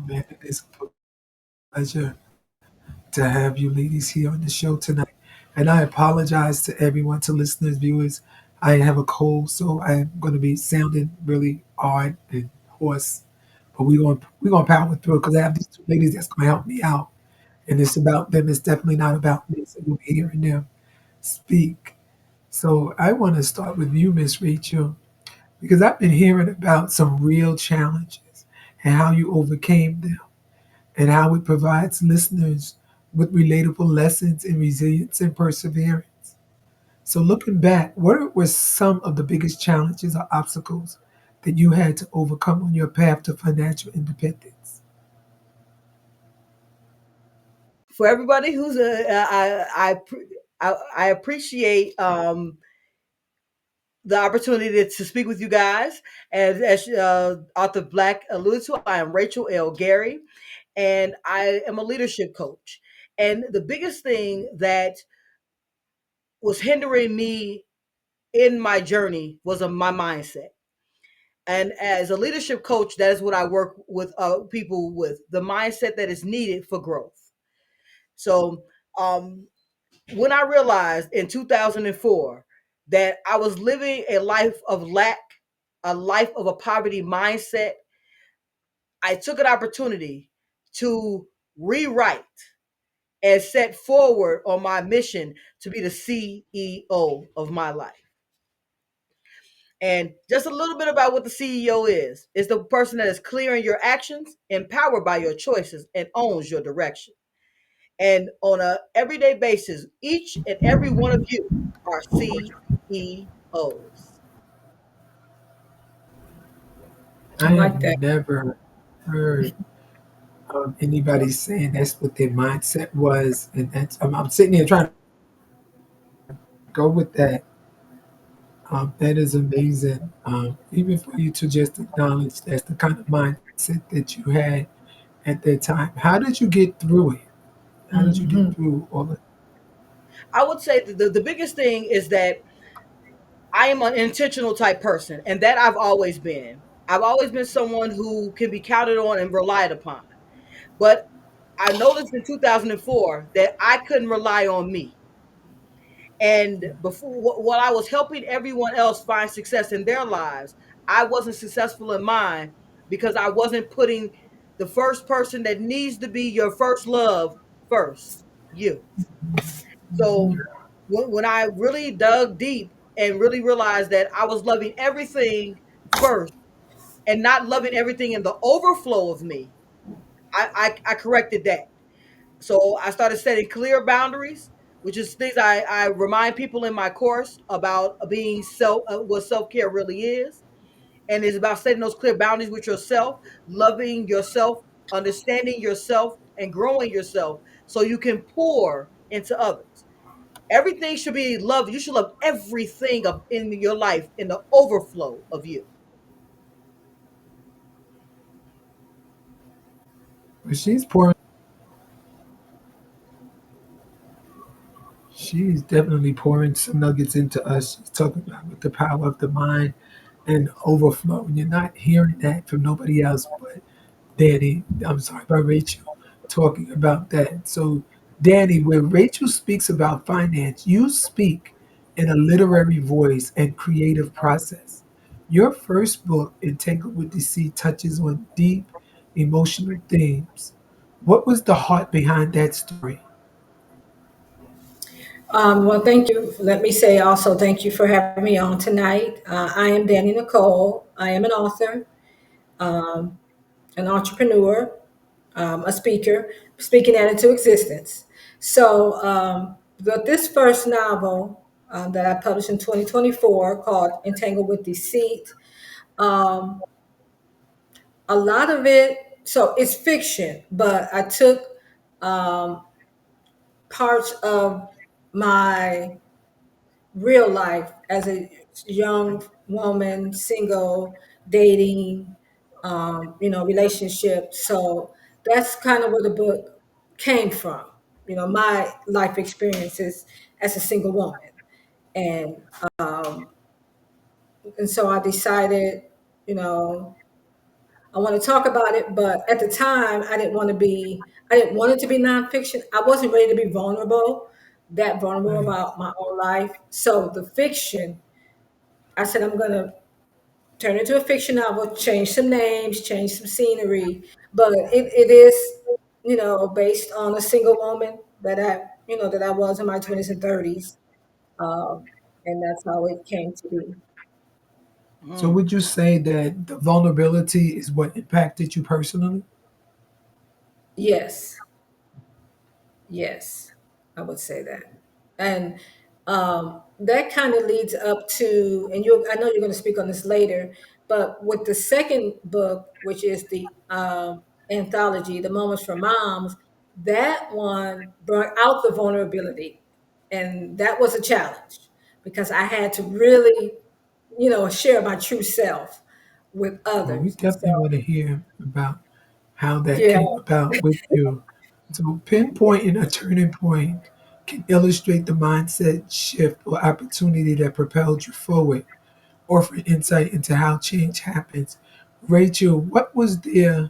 Man, it is a pleasure to have you ladies here on the show tonight. And I apologize to everyone, to listeners, viewers. I have a cold, so I'm going to be sounding really odd and hoarse. But we're gonna power through because I have these two ladies that's going to help me out, and it's about them. It's definitely not about me. So you'll be hearing them speak. So I want to start with you, Miss Rachel, because I've been hearing about some real challenges and how you overcame them and how it provides listeners with relatable lessons in resilience and perseverance. So, looking back, what were some of the biggest challenges or obstacles that you had to overcome on your path to financial independence? For everybody who's I appreciate the opportunity to speak with you guys. As author Black alluded to, I am Rachel L. Gary, and I am a leadership coach. And the biggest thing that was hindering me in my journey was my mindset. And as a leadership coach, that is what I work with people with, the mindset that is needed for growth. So um, when I realized in 2004 that I was living a life of lack, a life of a poverty mindset, I took an opportunity to rewrite and set forward on my mission to be the CEO of my life. And just a little bit about what the CEO is. It's the person that is clear in your actions, empowered by your choices, and owns your direction. And on a everyday basis, each and every one of you are CEOs. I I have like that. never heard anybody saying that's what their mindset was, and I'm sitting here trying to go with that. That is amazing. Even for you to just acknowledge that's the kind of mindset that you had at that time. How did you get through it? How did you get Mhm. through all of I would say that the biggest thing is that I am an intentional type person, and that I've always been. I've always been someone who can be counted on and relied upon. But I noticed in 2004 that I couldn't rely on me. And before, while I was helping everyone else find success in their lives, I wasn't successful in mine because I wasn't putting the first person that needs to be your first love first, you. So when I really dug deep and really realized that I was loving everything first and not loving everything in the overflow of me, I corrected that. So I started setting clear boundaries, which is things I remind people in my course about being what self care really is, and it's about setting those clear boundaries with yourself, loving yourself, understanding yourself, and growing yourself, so you can pour into others. Everything should be love. You should love everything in your life in the overflow of you. it? She's definitely pouring some nuggets into us. She's talking about with the power of the mind and overflow. And you're not hearing that from nobody else but Danny. I'm sorry, by Rachel talking about that. So, Danny, when Rachel speaks about finance, you speak in a literary voice and creative process. Your first book, Entangled with Deceit, touches on deep emotional themes. What was the heart behind that story? Well, thank you. Let me say also thank you for having me on tonight. I am Danny Nicole. I am an author, um, an entrepreneur, a speaker, speaking that into existence. So, this first novel that I published in 2024 called Entangled with Deceit, um, a lot of it, so it's fiction, but I took um, parts of my real life as a young woman, single, dating, relationship. So that's kind of where the book came from. My life experiences as a single woman, and um, and so I decided, you know, I want to talk about it, but at the time, I didn't want it to be nonfiction. I wasn't ready to be that vulnerable Right. about my own life. So the fiction, I said, I'm going to turn it into a fiction novel, change some names, change some scenery, but it is, based on a single woman that I was in my 20s and 30s. Um, and that's how it came to be. So Mm. would you say that the vulnerability is what impacted you personally? Yes. Yes, I would say that. And that kind of leads up to, and I know you're going to speak on this later, but with the second book, which is the anthology, The Moments for Moms, that one brought out the vulnerability. And that was a challenge because I had to really, share my true self with Well, we others. So, definitely want to hear about how that yeah. came about with you. So pinpointing a turning point can illustrate the mindset shift or opportunity that propelled you forward, offering insight into how change happens. Rachel, was there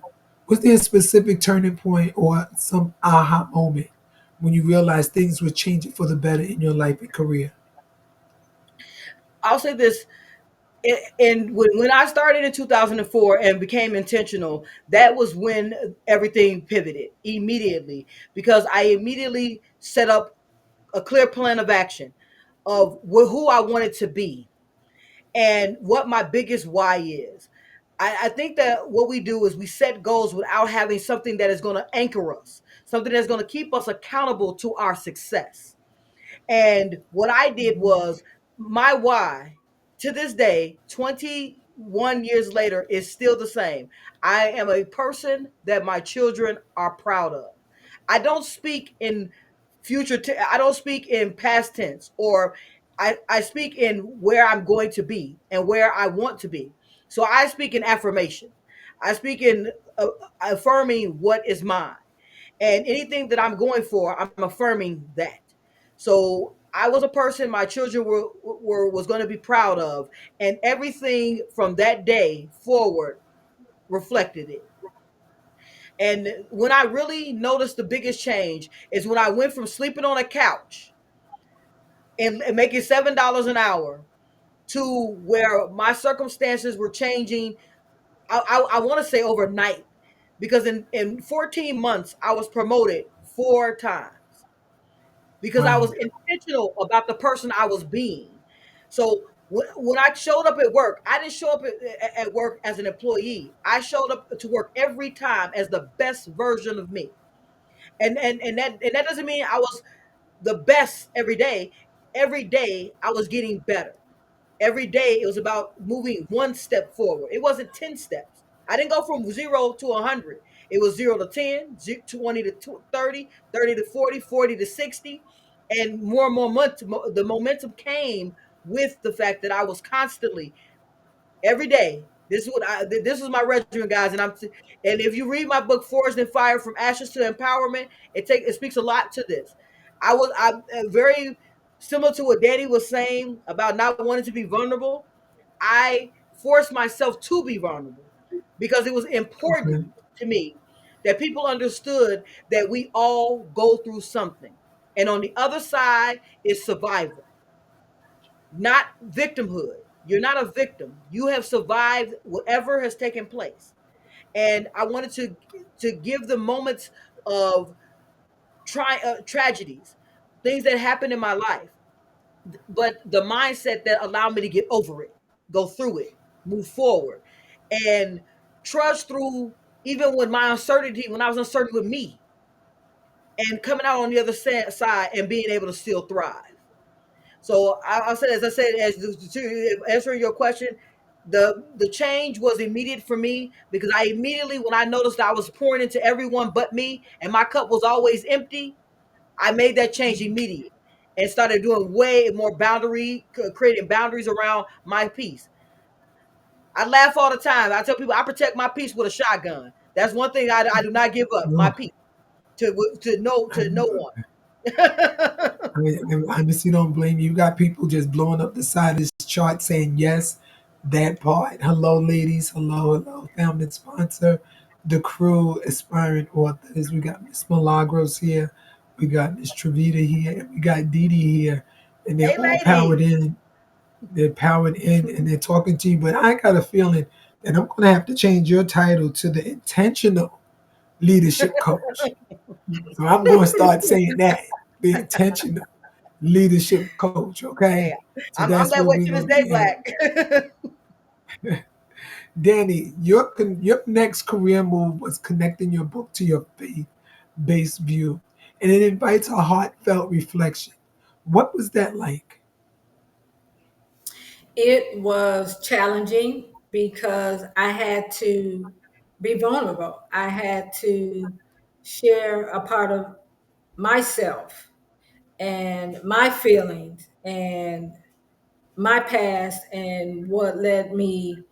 a specific turning point or some aha moment when you realized things were changing for the better in your life and career? I'll say this. And when I started in 2004 and became intentional, that was when everything pivoted immediately because I immediately set up a clear plan of action of who I wanted to be and what my biggest why is. I think that what we do is we set goals without having something that is going to anchor us, something that's going to keep us accountable to our success. And what I did was my why to this day, 21 years later, is still the same. I am a person that my children are proud of. I don't speak in I don't speak in past tense or I speak in where I'm going to be and where I want to be. So I speak in affirmation. I speak in affirming what is mine. And anything that I'm going for, I'm affirming that. So I was a person my children were was going to be proud of, and everything from that day forward reflected it. And when I really noticed the biggest change is when I went from sleeping on a couch and making $7 an hour to where my circumstances were changing. I want to say overnight because in 14 months I was promoted 4 times because I was Wow. intentional about the person I was being. So when I showed up at work, I didn't show up at work as an employee. I showed up to work every time as the best version of me. And that doesn't mean I was the best every day. Every day I was getting better. Every day it was about moving one step forward. It wasn't 10 steps. I didn't go from 0 to 100. It was 0 to 10, 20 to 30, 30 to 40, 40 to 60. And more momentum, the momentum came with the fact that I was constantly every day. This is my regimen, guys, and if you read my book Forged in Fire from Ashes to Empowerment, it speaks a lot to this. I very similar to what Danny was saying about not wanting to be vulnerable. I forced myself to be vulnerable because it was Okay. important to me that people understood that we all go through something, and on the other side is survival, not victimhood. You're not a victim. You have survived whatever has taken place. And I wanted to give the moments of tragedies, things that happened in my life, but the mindset that allowed me to get over it, go through it, move forward, and trudge through even when when I was uncertain with me, and coming out on the other side and being able to still thrive. So I said, as I said, to answering your question, the change was immediate for me because I immediately, when I noticed I was pouring into everyone but me, and my cup was always empty, I made that change immediate and started doing way more creating boundaries around my peace. I laugh all the time. I tell people I protect my peace with a shotgun. That's one thing I do not give up. My No, peace to no one. I honestly don't blame you. You got people just blowing up the side of this chart saying yes. that part. Hello, ladies. Hello, hello, founding sponsor, the crew, aspiring authors. We got Miss Milagros here. We got Miss Trevita here. And we got Dee Dee here. And they're Hey, all powered ladies. in. They're powered in and they're talking to you. But I got a feeling that I'm going to have to change your title to the intentional leadership coach. So I'm going to start saying that, the intentional leadership coach. Okay. Hey, So I'm that's that what way we're to this going to day, be at. Black. Danny, your next career move was connecting your book to your faith-based view, and it invites a heartfelt reflection. What was that like? It was challenging because I had to be vulnerable. I had to share a part of myself and my feelings and my past and what led me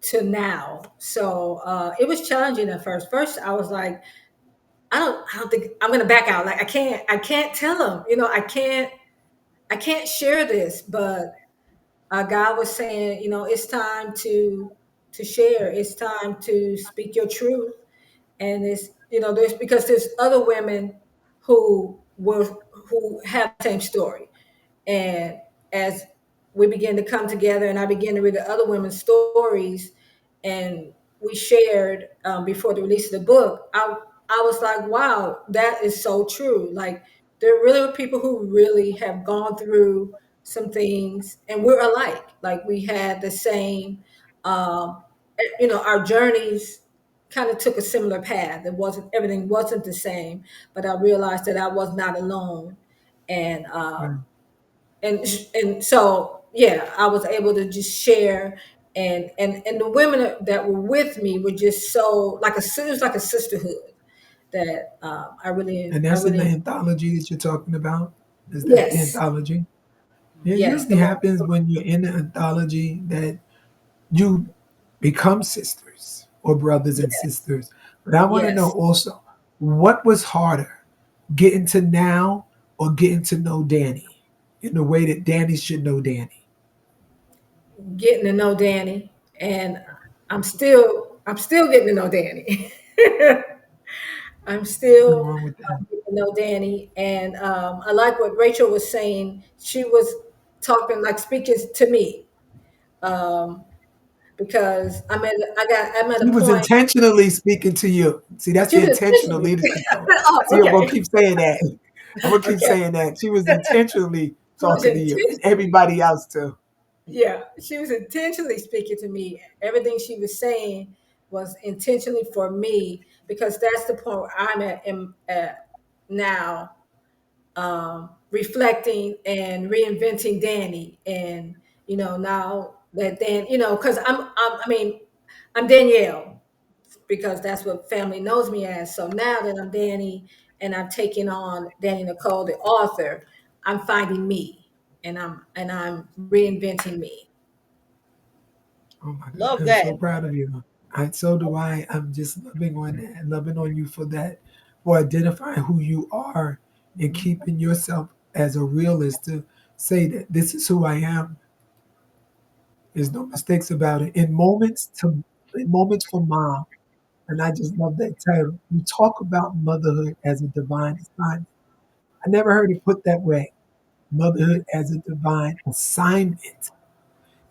to now. So it was challenging at first. First, I was like, I don't think I'm gonna back out. Like I can't tell them. You know, I can't share this. But God was saying, you know, it's time to share. It's time to speak your truth. And it's, you know, there's because there's other women who have the same story. And as we began to come together and I began to read the other women's stories and we shared before the release of the book, I was like, wow, that is so true. Like there really are people who really have gone through some things and we're alike. Like we had the same, you know, our journeys kind of took a similar path. It wasn't, everything wasn't the same, but I realized that I was not alone. And Right. and so yeah, I was able to just share, and the women that were with me were just so like it was like a sisterhood that And I that's in the really anthology that you're talking about. Is that the yes, anthology? Yeah, it yes, usually happens when you're in the anthology that you become sisters or brothers and sisters. But I want to know yes, also, what was harder, getting to now or getting to know Danny in the way that Danny should know Danny? getting to know Danny, and I'm still getting to know Danny. I'm Nothing still wrong with that. getting to know Danny, and I like what Rachel was saying. She was talking like speaking to me. Um, because I'm at a She was point. intentionally speaking to you. See, that's She the was intentional intentionally. leadership coach. See, Oh, I'm gonna okay, keep saying that. I'm gonna keep okay. saying that. She was intentionally She was talking to you and intentionally, everybody else too. yeah, she was intentionally speaking to me. Everything she was saying was intentionally for me because that's the point where I'm at now, reflecting and reinventing Danny, and you know now that Dan, you know, because I mean, I'm Danielle because that's what family knows me as. So now that I'm Danny and I've taken on Danny Nicole, the author, I'm finding me and I'm reinventing me. Oh my God, Love I'm that. so proud of you. So do I. I'm just loving on that, loving on you for that, for identifying who you are and keeping yourself as a realist to say that this is who I am. There's no mistakes about it. In moments for mom, and I just love that title. You talk about motherhood as a divine assignment. I never heard it put that way. Motherhood as a divine assignment.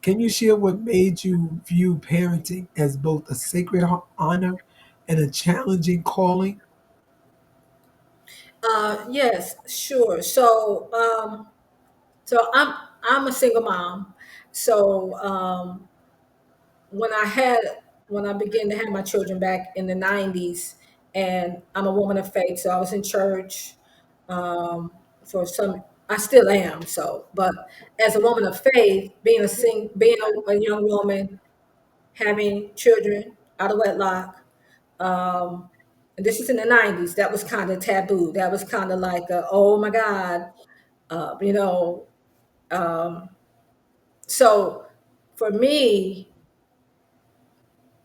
Can you share what made you view parenting as both a sacred honor and a challenging calling? Yes, sure. So I'm a single mom. So when I had when I began to have my children back in the '90s, and I'm a woman of faith, so I was in church for some. I still am. So, but as a woman of faith, being a young woman, having children out of wedlock, um, and this is in the '90s. That was kind of taboo. That was kind of like, oh my God, you know. Um, so for me,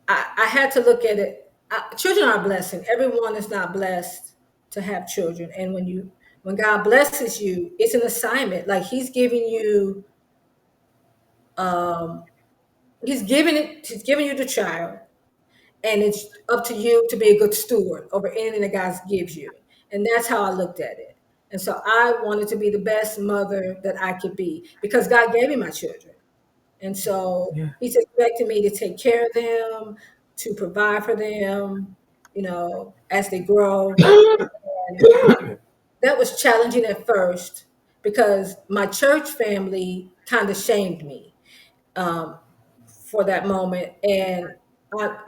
I had to look at it. Children are a blessing. Everyone is not blessed to have children, and when God blesses you, it's an assignment. Like He's giving you He's giving you the child, and it's up to you to be a good steward over anything that God gives you. And that's how I looked at it. And so I wanted to be the best mother that I could be because God gave me my children. And so Yeah. he's expecting me to take care of them, to provide for them, as they grow. And that was challenging at first because my church family kind of shamed me um, for that moment. And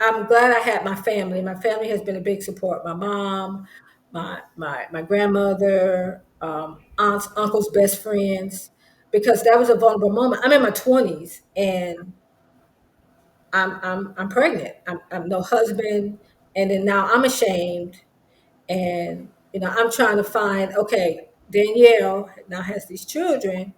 I'm glad I had my family. My family has been a big support. My mom, my grandmother, aunts, uncles, best friends, because that was a vulnerable moment. I'm in my 20s and I'm pregnant. I'm no husband, and then now I'm ashamed, and I'm trying to find, okay, Danielle now has these children.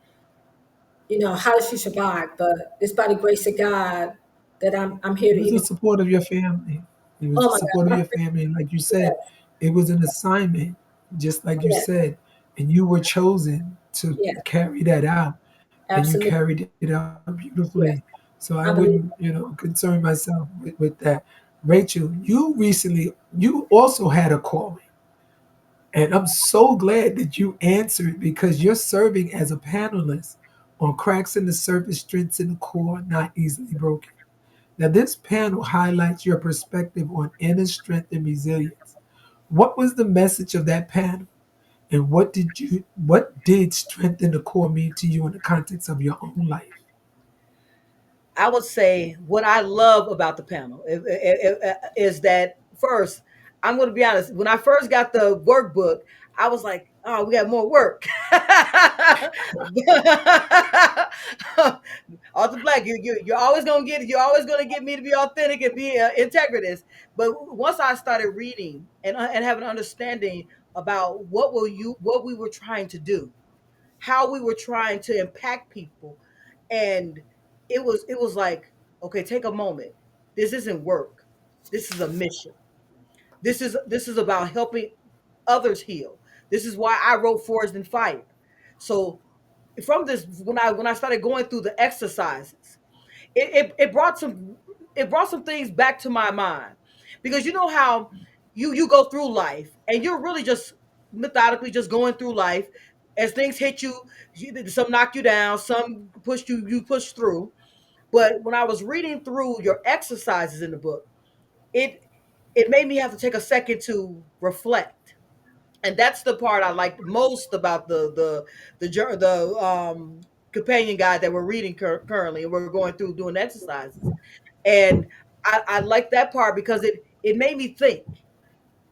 How does she survive? But it's by the grace of God that I'm here It to was the even. support of your family. It was Oh the my support of God, your family. And like you said, yes, it was an assignment, just like you yes, said. And you were chosen to yes, carry that out. And you absolutely, carried it out beautifully. yes. So I I wouldn't, believe. concern myself with that. Rachel, you also had a calling. And I'm so glad that you answered because you're serving as a panelist on Cracks in the Surface, Strengths in the Core, Not Easily Broken. Now, this panel highlights your perspective on inner strength and resilience. What was the message of that panel? And what did strengthen the core mean to you in the context of your own life? I would say what I love about the panel is that first, I'm going to be honest. When I first got the workbook, I was like, "Oh, we got more work." Arthur Black, you're always gonna get me to be authentic and be integritous. But once I started reading and having an understanding about what we were trying to do, how we were trying to impact people, and it was like, okay, take a moment. This isn't work. This is a mission. This is about helping others heal. This is why I wrote Forged in Fire. So from this, when I started going through the exercises, it brought some things back to my mind, because you know how you go through life and you're really just methodically just going through life. As things hit you, some knock you down, some you push through. But when I was reading through your exercises in the book, it it made me have to take a second to reflect. And that's the part I liked most about the companion guide that we're reading currently, and we're going through doing exercises. And I like that part because it made me think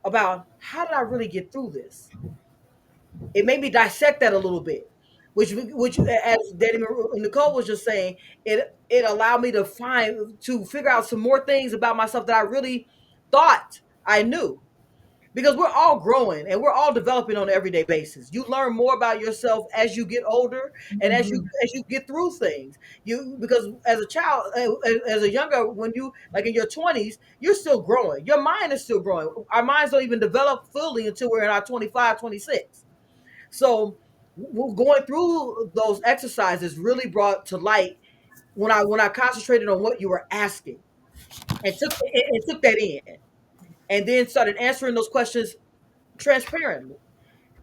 about, how did I really get through this. It made me dissect that a little bit, which as Danny Nicole was just saying, it allowed me to figure out some more things about myself that I really thought I knew, because we're all growing and we're all developing on an everyday basis. You learn more about yourself as you get older, and as you get through things. Because as a child, as a younger, when you like in your 20s, you're still growing. Your mind is still growing. Our minds don't even develop fully until we're in our 25, 26. So going through those exercises really brought to light, when I concentrated on what you were asking and took that in, and then started answering those questions transparently.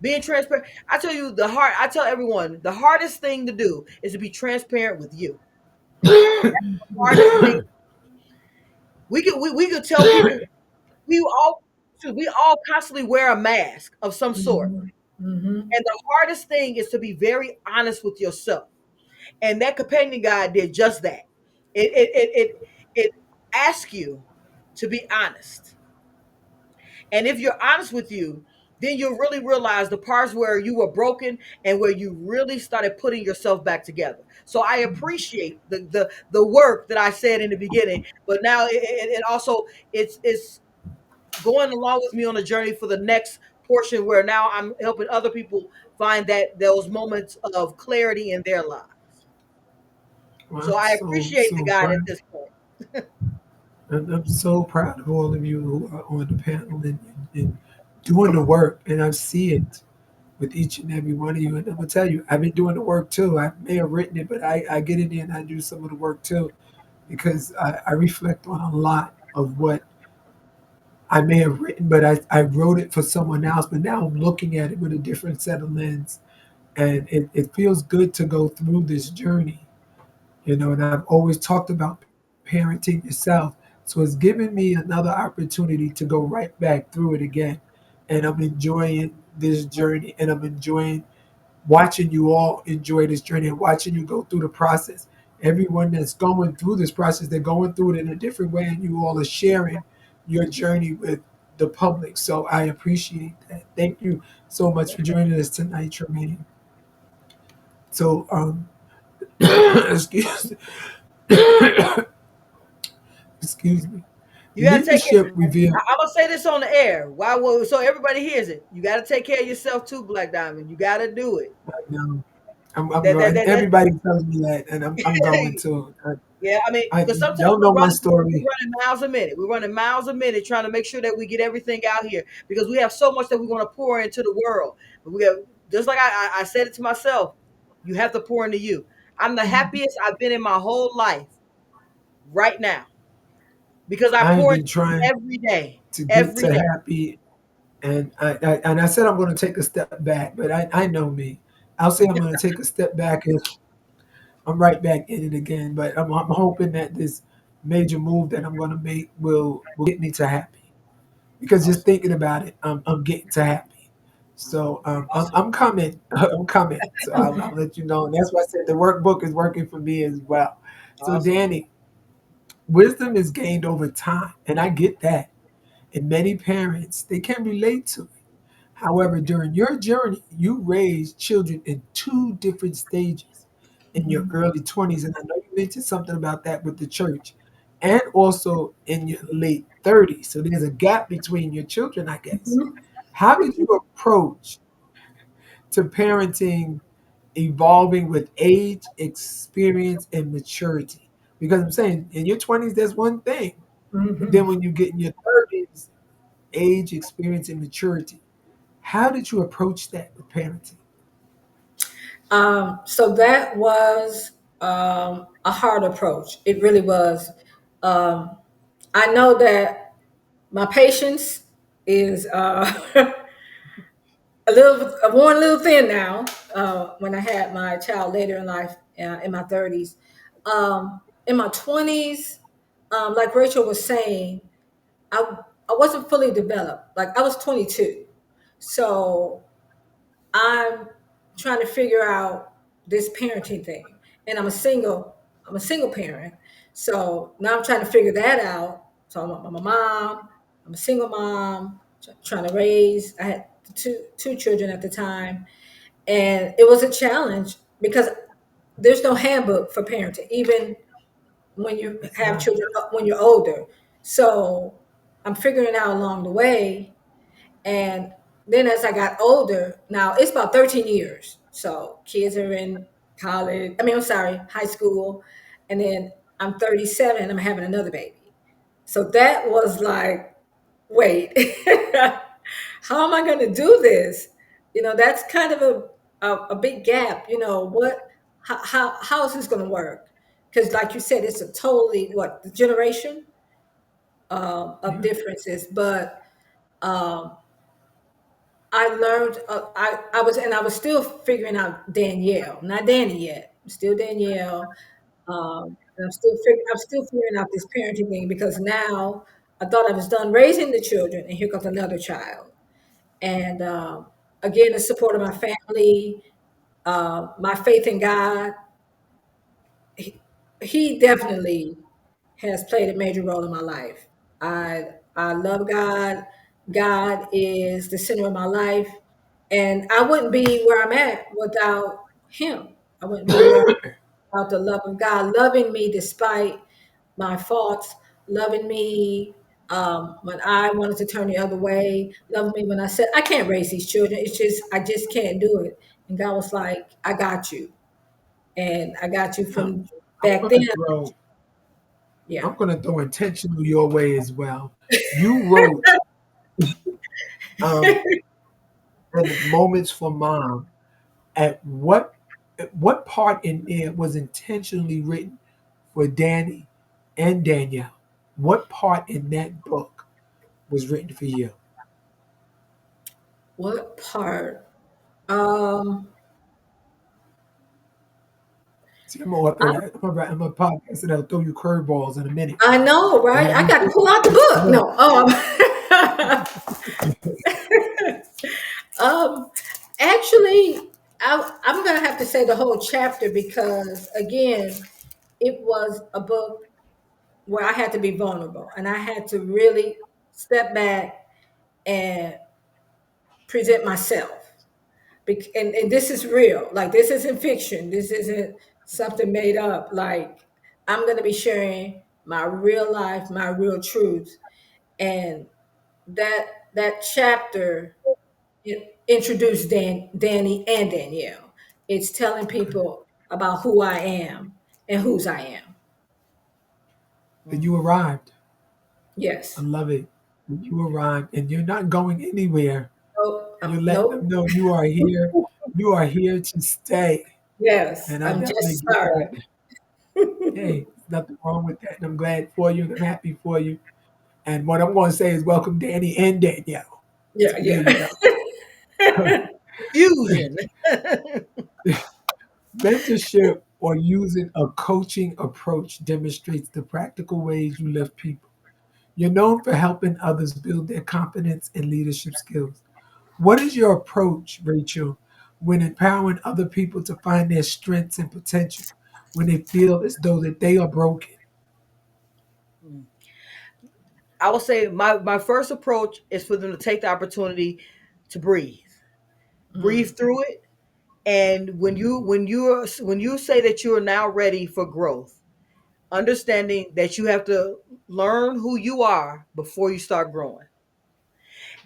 Being transparent. I tell everyone, the hardest thing to do is to be transparent with you. Hardest thing. We could tell people, we all we all constantly wear a mask of some sort. Hmm. Hmm. And the hardest thing is to be very honest with yourself. And that companion guide did just that. It asks you to be honest. And if you're honest with you, then you'll really realize the parts where you were broken and where you really started putting yourself back together. So I appreciate the work that I said in the beginning, but now it also it's going along with me on a journey for the next portion, where now I'm helping other people find that those moments of clarity in their lives. Well, So I'm I appreciate the so guide at proud. this point. I'm so proud of all of you who are on the panel and doing the work, and I see it with each and every one of you. And I'm gonna tell you, I've been doing the work too. I may have written it, but I get in there and I do some of the work too. because I reflect on a lot of what I may have written, but I wrote it for someone else, but now I'm looking at it with a different set of lens. And it feels good to go through this journey, and I've always talked about parenting yourself. So it's given me another opportunity to go right back through it again. And I'm enjoying this journey, and I'm enjoying watching you all enjoy this journey and watching you go through the process. Everyone that's going through this process, they're going through it in a different way, and you all are sharing your journey with the public. So I appreciate that. Thank you so much for joining us tonight, Tremaine. So, excuse, excuse me. You gotta take it. Leadership revealed. I'm gonna say this on the air. Why? So everybody hears it. You gotta take care of yourself too, Black Diamond. You gotta do it. Right now. I'm That that going. that, that Everybody tells me that, and I'm going to. Yeah, I mean, because sometimes Y'all know my we're story. running miles a minute. We're running miles a minute trying to make sure that we get everything out here because we have so much that we want to pour into the world. But we have, just like I said it to myself, you have to pour into you. I'm the happiest I've been in my whole life right now because I I have pour been into you trying every day, to get every to day. happy, and I said I'm going to take a step back, but I know me. I'll say I'm going to take a step back, and I'm right back in it again. But I'm hoping that this major move that I'm going to make will get me to happy. Because just Awesome, thinking about it, I'm getting to happy. So awesome, I'm coming. I'm coming. So I'll let you know. And that's why I said the workbook is working for me as well. So awesome. Danny, wisdom is gained over time, and I get that. And many parents they can relate to it. However, during your journey, you raised children in two different stages in your Mhm. early 20s. And I know you mentioned something about that with the church, and also in your late 30s. So there's a gap between your children, I guess. Mhm. How did you approach to parenting evolving with age, experience, and maturity? Because I'm saying in your 20s, there's one thing. But Mhm. then when you get in your 30s, age, experience, and maturity. How did you approach that with parenting? So that was a hard approach. It really was. Um, I know that my patience is a little worn a little thin now. When I had my child later in life, in my 30s, in my 20s, like Rachel was saying, I I wasn't fully developed. Like I was 22, so I'm trying to figure out this parenting thing, and I'm a single. I'm a single parent, so now I'm trying to figure that out. So I'm a mom. I'm a single mom trying to raise. I had two children at the time, and it was a challenge because there's no handbook for parenting, even when you It's have not. children when you're older. So I'm figuring it out along the way, and then as I got older, now it's about 13 years. So kids are in college. I mean, I'm sorry, high school. And then I'm 37 and I'm having another baby. So that was like, wait, how am I going to do this? That's kind of a big gap. How is this going to work? Because like you said, it's a totally, what, the generation of Yeah. differences. But um, I learned. I was still figuring out Danielle, not Danny yet. I'm still Danielle. And I'm still figuring out this parenting thing because now I thought I was done raising the children, and here comes another child. And again, the support of my family, my faith in God. He definitely has played a major role in my life. I love God. God is the center of my life, and I wouldn't be where I'm at without Him. I wouldn't be where without the love of God loving me despite my faults, loving me when I wanted to turn the other way, loving me when I said I can't raise these children. It's just I just can't do it. And God was like, I got you, and I got you I'm, from I'm back then. gonna throw. Yeah. I'm gonna throw intentional your way as well. You wrote um, in Moments for Mom. At what part in there was intentionally written for Danny? and Danielle. What part in that book was written for you? What part? Um, See, I'm gonna I, I'm a podcast and I'll throw you curveballs in a minute. I know, I right? have I you got to think. pull out the I'm book. gonna, No, um, actually, I'm going to have to say the whole chapter because, again, it was a book where I had to be vulnerable and I had to really step back and present myself. And this is real. Like, this isn't fiction. This isn't something made up. Like, I'm going to be sharing my real life, my real truths. And that that chapter introduced Danny and Danielle. It's telling people about who I am and whose I am. and you arrived. I Yes. love it. You arrived, and you're not going anywhere. Oh, You're letting them nope. know you are here. You are here to stay, Yes, and I I'm definitely just get that. starting. Hey, there's nothing wrong with that, and I'm glad for you, and I'm happy for you. And what I'm going to say is, welcome, Danny and Danielle. Yeah, So there you yeah. go. Fusion. Mentorship or using a coaching approach demonstrates the practical ways you lift people. You're known for helping others build their confidence and leadership skills. What is your approach, Rachel, when empowering other people to find their strengths and potential when they feel as though that they are broken? I will say my first approach is for them to take the opportunity to breathe. Breathe Mm, through it. And when you say that you are now ready for growth, understanding that you have to learn who you are before you start growing.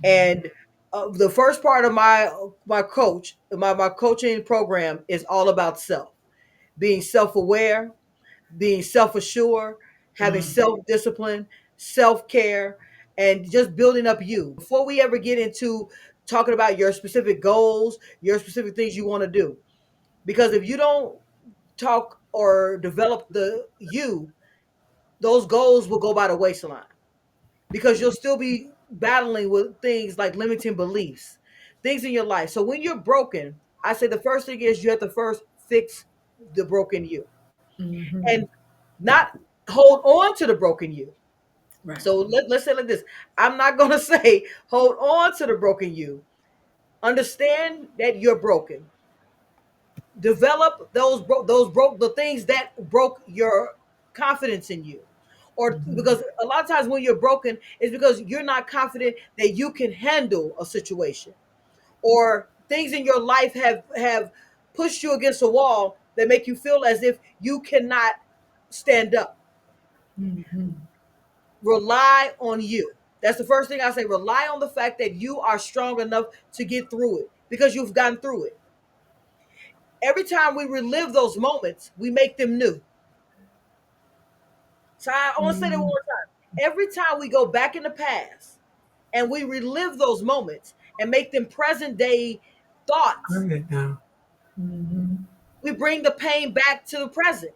And the first part of my coaching program is all about self, being self-aware, being self-assured, having mm, self-discipline, self-care, and just building up you before we ever get into talking about your specific goals, your specific things you want to do. Because if you don't talk or develop the you, those goals will go by the waistline because you'll still be battling with things like limiting beliefs, things in your life. So when you're broken, I say the first thing is you have to first fix the broken you mhm. and not hold on to the broken you. Right. So let's say it like this. I'm not going to say hold on to the broken you. Understand that you're broken. Develop those broke the things that broke your confidence in you, or Mhm, because a lot of times when you're broken is because you're not confident that you can handle a situation, or things in your life have pushed you against a wall that make you feel as if you cannot stand up. mhm, Rely on you. That's the first thing I say. Rely on the fact that you are strong enough to get through it because you've gotten through it. Every time we relive those moments, we make them new. So I want to say that one mhm, more time. Every time we go back in the past and we relive those moments and make them present day thoughts, Bring it now. mhm, we bring the pain back to the present.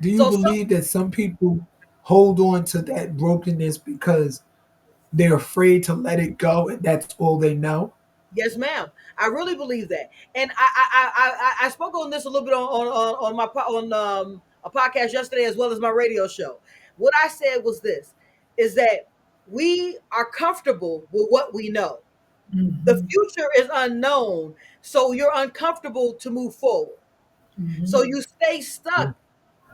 Do you So believe that some people hold on to that brokenness because they're afraid to let it go and that's all they know? yes, ma'am. I really believe that, and I spoke on this a little bit on my on a podcast yesterday as well as my radio show. What I said was this: is that we are comfortable with what we know. The mhm, future is unknown, so you're uncomfortable to move forward. So mhm, you stay stuck Yeah.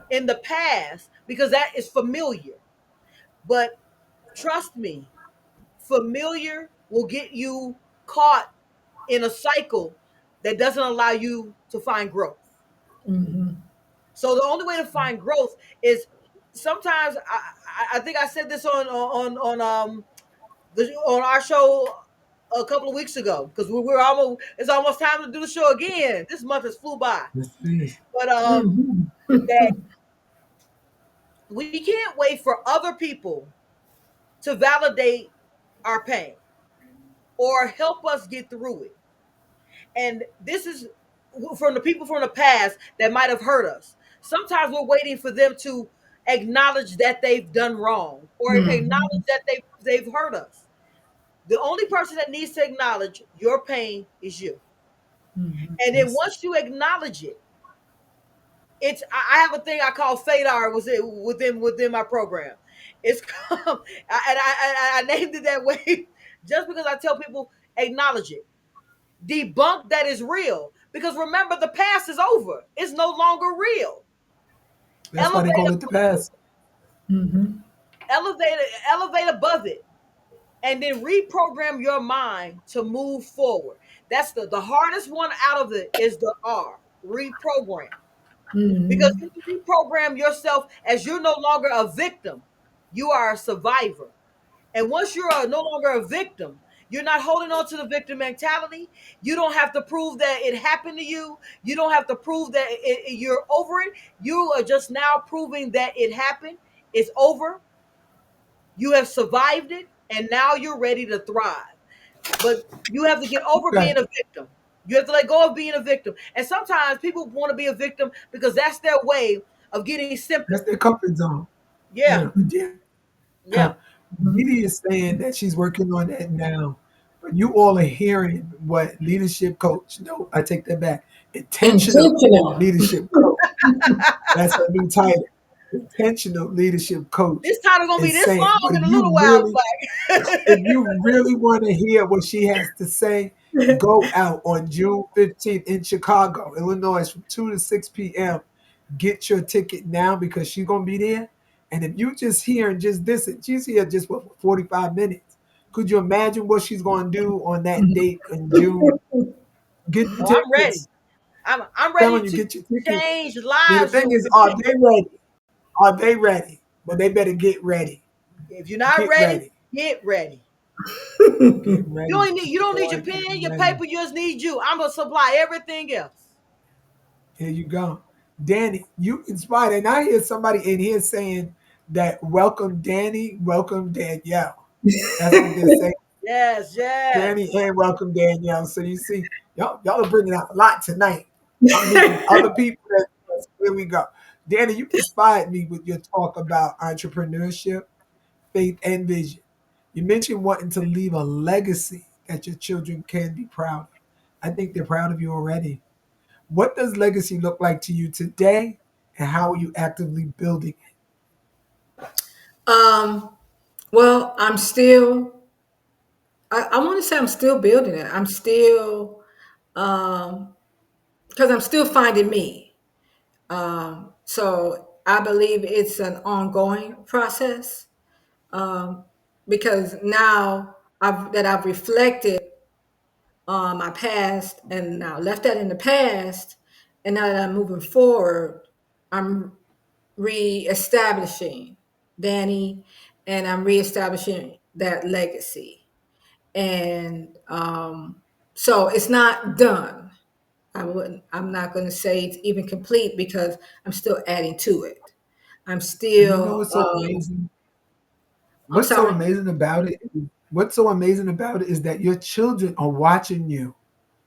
in the past because that is familiar. But trust me, familiar will get you caught in a cycle that doesn't allow you to find growth. mhm, So the only way to find growth is sometimes I think I said this on our show a couple of weeks ago because we're almost it's almost time to do the show again. This month has flew by, Let's see. but mhm, that we can't wait for other people to validate our pain or help us get through it. And this is from the people from the past that might have hurt us. Sometimes we're waiting for them to acknowledge that they've done wrong or Mhm. acknowledge that they've hurt us. The only person that needs to acknowledge your pain is you. Mhm. And then Yes, once you acknowledge it, I have a thing I call FADAR within my program. It's called, I named it that way just because I tell people acknowledge it, debunk that is real. Because remember, the past is over; it's no longer real. that's why they Elevate call it the above it. past. Mhm. Elevate above it, and then reprogram your mind to move forward. That's the hardest one out of it is the R, reprogram. Because Mhm. you reprogram yourself as you're no longer a victim, you are a survivor. And once you're no longer a victim, you're not holding on to the victim mentality. You don't have to prove that it happened to you. You don't have to prove that you're over it. You are just now proving that it happened. It's over. You have survived it, and now you're ready to thrive. But you have to get over Okay, being a victim. You have to let go of being a victim. And sometimes people want to be a victim because that's their way of getting that's sympathy. their comfort zone. Yeah, Yeah. yeah. Didi is saying that she's working on that now, but you all are hearing what leadership coach. No, I take that back. Intentional Intentional. leadership coach. That's her new title. Intentional leadership coach This title gonna be is this saying. long But in a little while, if like you really want to hear what she has to say, go out on June 15th in Chicago, Illinois, from 2 to 6 p.m. Get your ticket now because she's gonna be there. And if you just hear and just listen, she's here just what, for 45 minutes. Could you imagine what she's gonna do on that date in June? Get your oh, I'm ready. tickets. I'm ready Telling you, to get your tickets. change Now the lives thing is, with are you. they ready? Are they ready? Well, they better get ready. If you're not Get ready, ready. get ready. Get You ready. don't need you don't need your Boy, get pen, your ready. paper. You just need you. I'm gonna supply everything else. Here you go. Danny, you inspired. And I hear somebody in here saying that welcome Danny, welcome Danielle. That's what they're saying. Yes, Danny yes. and welcome Danielle. So you see, y'all are bringing out a lot tonight. I'm meeting other people. Here we go. Danny, you inspired me with your talk about entrepreneurship, faith, and vision. You mentioned wanting to leave a legacy that your children can be proud of. I think they're proud of you already. What does legacy look like to you today, and how are you actively building it? um, well, I'm still, I want to say I'm still building it. I'm still, because I'm still finding me. So I believe it's an ongoing process, um, because now I've reflected on my past and now left that in the past, and now that I'm moving forward, I'm reestablishing Danny, and I'm reestablishing that legacy. And so it's not done. I'm not going to say it's even complete because I'm still adding to it. I'm And you know still, what's so amazing? I'm What's so sorry. amazing about it? What's so amazing about it is that your children are watching you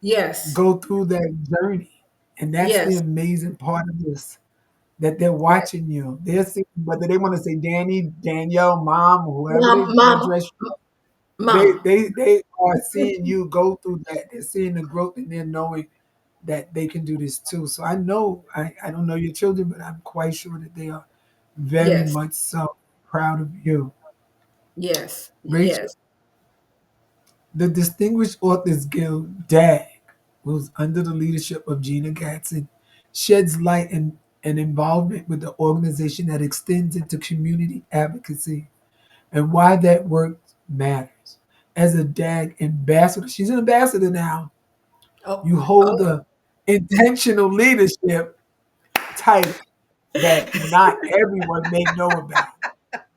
Yes, go through that journey. And that's the yes, amazing part of this, that they're yes. watching you. They're seeing whether they want to say Danny, Danielle, mom, or whoever they want to Mama, address you. mama. They are seeing you go through that. They're seeing the growth and they're knowing that they can do this too. So I know I don't know your children, but I'm quite sure that they are very Yes, much so proud of you. yes, Rachel, yes. the Distinguished Authors Guild, DAG, was under the leadership of Gina Gatson, sheds light and involvement with the organization that extends into community advocacy and why that work matters. As a DAG ambassador, she's an ambassador now. Oh, You hold oh. the intentional leadership title that not everyone may know about.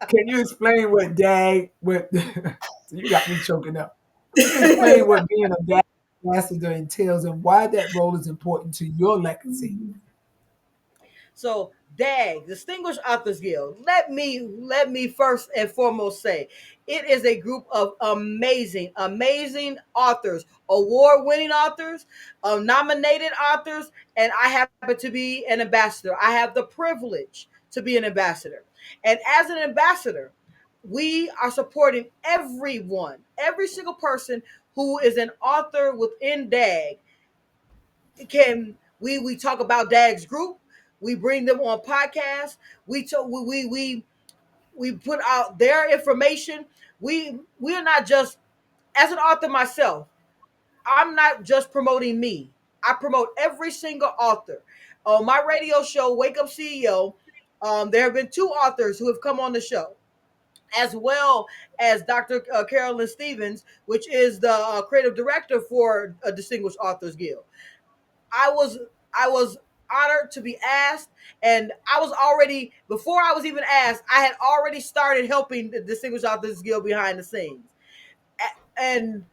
Can you explain what DAG, what you got me choking up. Can you explain what being a DAG ambassador entails and why that role is important to your legacy? So, DAG, Distinguished Authors Guild. Let me first and foremost say, it is a group of amazing authors, award-winning authors, nominated authors, and I happen to be an ambassador. I have the privilege to be an ambassador. And as an ambassador, we are supporting everyone, every single person who is an author within DAG. Can we talk about DAG's group? We bring them on podcasts. We put out their information. We are not just, as an author myself, I'm not just promoting me. I promote every single author. On my radio show, Wake Up CEO, there have been two authors who have come on the show, as well as Dr. Carolyn Stevens, which is the creative director for Distinguished Authors Guild. I was I was honored to be asked, and I was already, before I was even asked, I had already started helping the Distinguished Authors Guild behind the scenes. And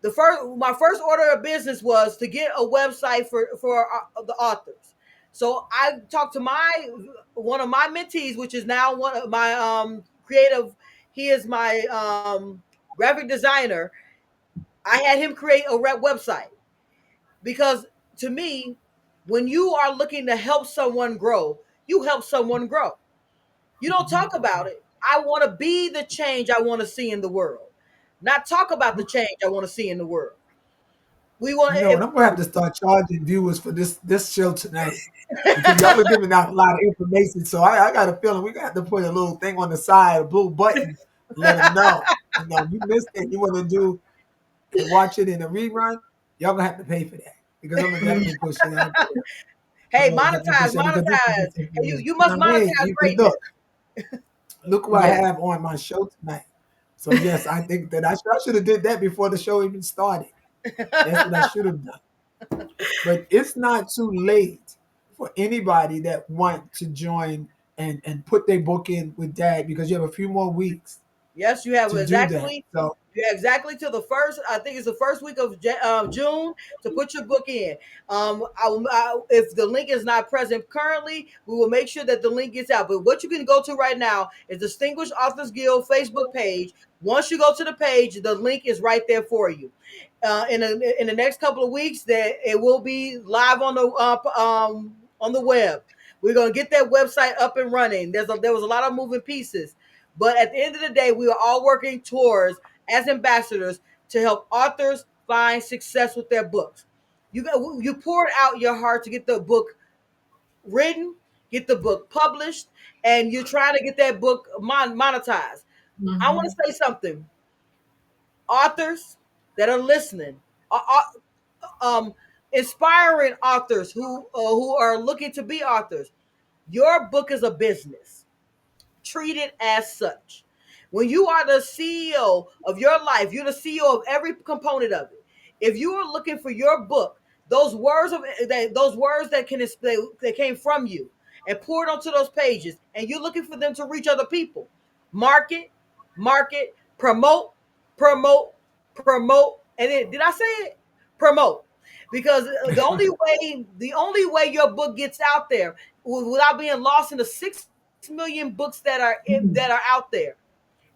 my first order of business was to get a website for the authors. So I talked to my one of my mentees, which is now one of my creative. He is my graphic designer. I had him create a website because, to me, when you are looking to help someone grow, you help someone grow. You don't talk about it. I want to be the change I want to see in the world, not talk about the change I want to see in the world. We want You know, if and I'm gonna have to start charging viewers for this show tonight because y'all are giving out a lot of information. So I got a feeling we got to put a little thing on the side, a blue button, let them know. You know, you missed it. You want to do and watch it in a rerun. Y'all gonna have to pay for that because I'm gonna definitely push it out there. I'm hey, gonna definitely monetize, push that because this monetize. is Hey, you information. you You know must what I mean? monetize And greatness. look who I Yes. have on my show tonight. So yes, I think that I should have did that before the show even started. That's what I should have done. But it's not too late for anybody that want to join and put their book in with Dad because you have a few more weeks Yes, you have to do that. exactly. So You have exactly to the first. I think it's the first week of June to put your book in. If the link is not present currently, we will make sure that the link gets out. But what you can go to right now is Distinguished Authors Guild Facebook page. Once you go to the page, the link is right there for you. In the next couple of weeks, that it will be live on the web. We're gonna get that website up and running. There was a lot of moving pieces, but at the end of the day, we are all working towards, as ambassadors, to help authors find success with their books. You poured out your heart to get the book written, get the book published, and you're trying to get that book monetized. I want to Mhm. say something. Authors that are listening, um, inspiring authors who are looking to be authors. Your book is a business. Treat it as such. When you are the CEO of your life, you're the CEO of every component of it. If you are looking for your book, those words that came from you and poured onto those pages, and you're looking for them to reach other people, market, market, promote, promote, promote, and then did I say it? Promote, because the only way your book gets out there without being lost in the 6 million books that are out there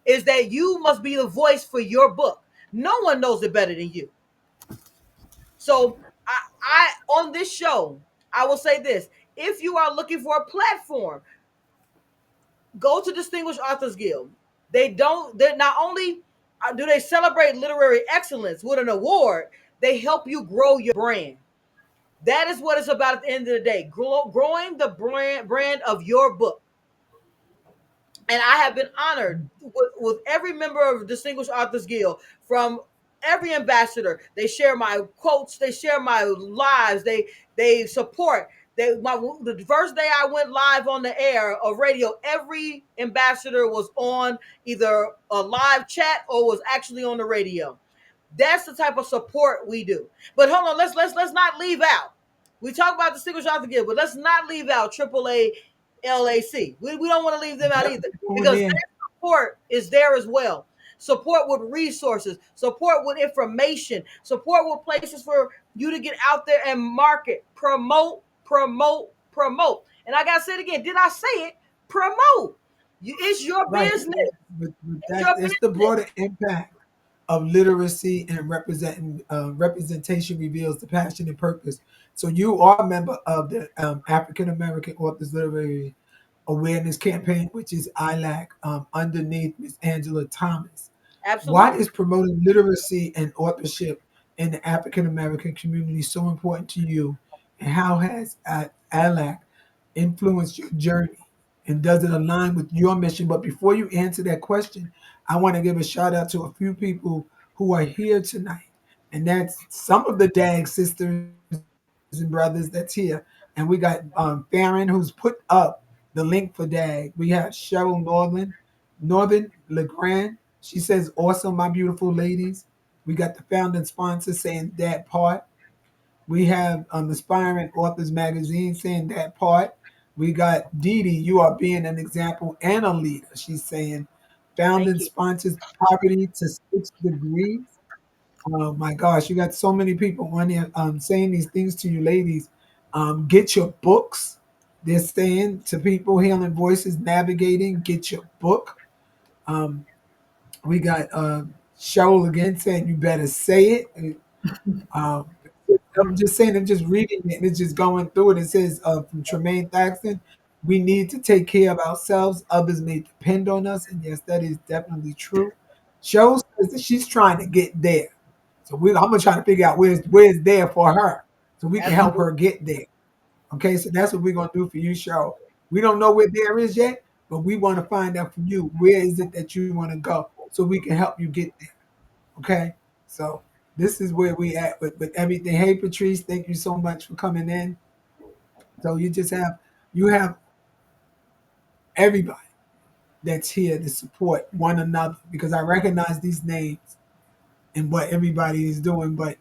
is that you must be the voice for your book. No one knows it better than you. So I on this show, I will say this: if you are looking for a platform, go to Distinguished Authors Guild. They're not only do they celebrate literary excellence with an award, they help you grow your brand. That is what it's about at the end of the day: growing the brand of your book. And I have been honored with every member of Distinguished Authors Guild, from every ambassador. They share my quotes, they share my lives, they support. The first day I went live on the air of radio, every ambassador was on either a live chat or was actually on the radio. That's the type of support we do. But hold on, let's not leave out. We talk about Distinguished Author Guild, but let's not leave out AAA LAC. We don't want to leave them out either, definitely going because in. their support is there as well. Support with resources, support with information, support with places for you to get out there and market, promote, promote, promote. And I gotta say it again. Did I say it? Promote. It's your Right. business. With It's that, your it's the business. broader impact of literacy and representing representation reveals the passion and purpose. So you are a member of the African American Authors Literary awareness campaign, which is ILAC, underneath Miss Angela Thomas. Why Absolutely. is promoting literacy and authorship in the African American community so important to you? And how has ALAC influenced your journey? And does it align with your mission? But before you answer that question, I want to give a shout out to a few people who are here tonight. And that's some of the DAG sisters and brothers that's here. And we got Farron, who's put up the link for DAG. We have Cheryl Northern LeGrand. She says, awesome, my beautiful ladies. We got the founding sponsor saying that part. We have Aspiring Authors Magazine saying that part. We got Dee Dee, you are being an example and a leader. She's saying, founding Thank you. sponsors poverty to 6 degrees. Oh my gosh, you got so many people on there saying these things to you, ladies. Get your books. They're saying to people, Healing Voices Navigating, get your book. Um, we got Cheryl again saying, you better say it. Um, I'm just saying, I'm just reading it and it's just going through it. It says from Tremaine Thaxton, we need to take care of ourselves. Others may depend on us. And yes, that is definitely true. Cheryl says that she's trying to get there. So I'm gonna try to figure out where's there for her, so we can help Absolutely. her get there. Okay, so that's what we're gonna do for you, Cheryl. We don't know where there is yet, but we want to find out from you where is it that you want to go, so we can help you get there. Okay, so this is where we at with everything. Hey, Patrice, thank you so much for coming in. So you have everybody that's here to support one another because I recognize these names and what everybody is doing. But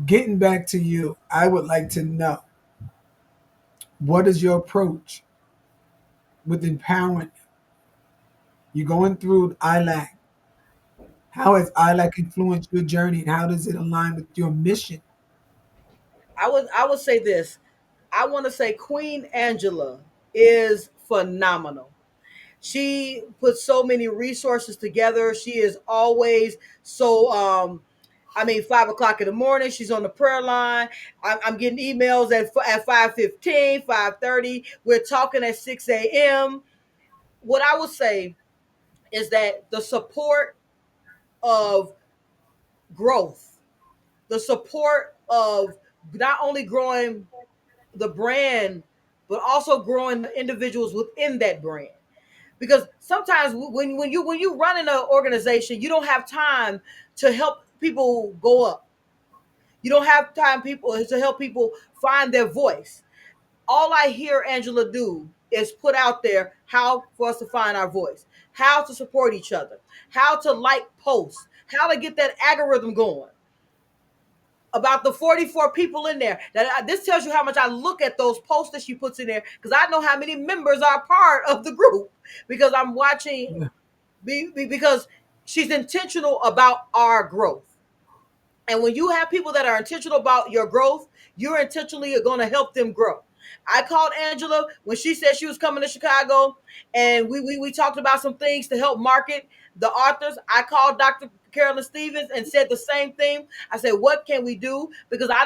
getting back to you, I would like to know what is your approach with empowerment? You're going through ILAC. How has ILAC influenced your journey and how does it align with your mission? I would say this. I want to say Queen Angela is phenomenal. She puts so many resources together. She is always so I mean, 5 o'clock in the morning, she's on the prayer line. I'm getting emails at 5:15, 5:30. We're talking at 6 a.m. What I would say is that the support of growth, the support of not only growing the brand, but also growing the individuals within that brand. Because sometimes when you run in an organization, you don't have time to help people go up. You don't have time people to help people find their voice. All I hear Angela do is put out there how for us to find our voice, how to support each other, how to like posts, how to get that algorithm going. About the 44 people in there. This tells you how much I look at those posts that she puts in there because I know how many members are part of the group because I'm watching Yeah, because she's intentional about our growth. And when you have people that are intentional about your growth, you're intentionally going to help them grow. I called Angela when she said she was coming to Chicago, and we talked about some things to help market the authors. I called Dr. Carolyn Stevens and said the same thing. I said, "What can we do?" Because I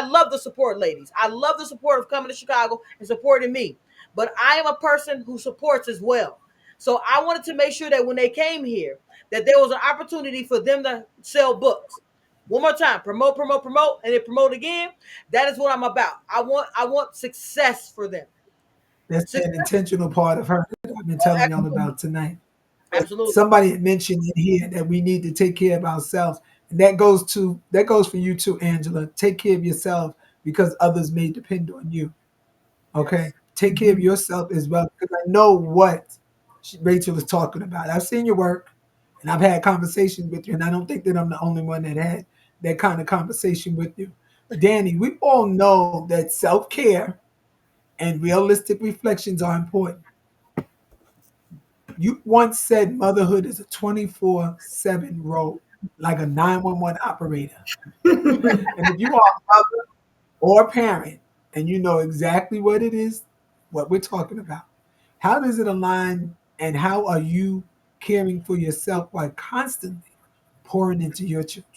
love the support, ladies. I love the support of coming to Chicago and supporting me. But I am a person who supports as well. So I wanted to make sure that when they came here, that there was an opportunity for them to sell books. One more time, promote, promote, promote, and then promote again. That is what I'm about. I want success for them. that's an Success. intentional part of her that I've been telling y'all about tonight. But Absolutely. somebody had mentioned in here that we need to take care of ourselves. And that goes for you too, Angela. Take care of yourself because others may depend on you. Okay, Yes. take care of yourself as well because I know what Rachel is talking about. I've seen your work, and I've had conversations with you, and I don't think that I'm the only one that had that kind of conversation with you, Danny. We all know that self care and realistic reflections are important. You once said motherhood is a 24/7 role, like a 911 operator. And if you are a mother or a parent and you know exactly what it is, what we're talking about, how does it align and how are you caring for yourself while constantly pouring into your children?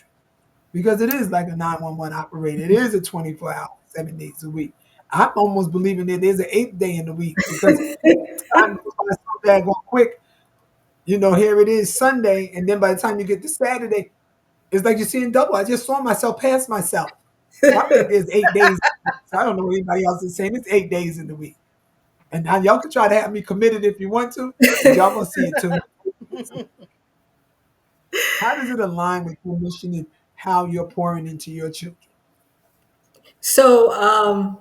Because it is like a 911 operator. It is a 24 hour, 7 days a week. I'm almost believing that there's an eighth day in the week because time goes by so daggone quick. Here it is Sunday, and then by the time you get to Saturday, it's like you're seeing double. I just saw myself pass myself. So I think there's 8 days. So I don't know what anybody else is saying. It's 8 days in the week. And now y'all can try to have me committed if you want to, but y'all gonna see it too. How does it align with your mission and how you're pouring into your children? So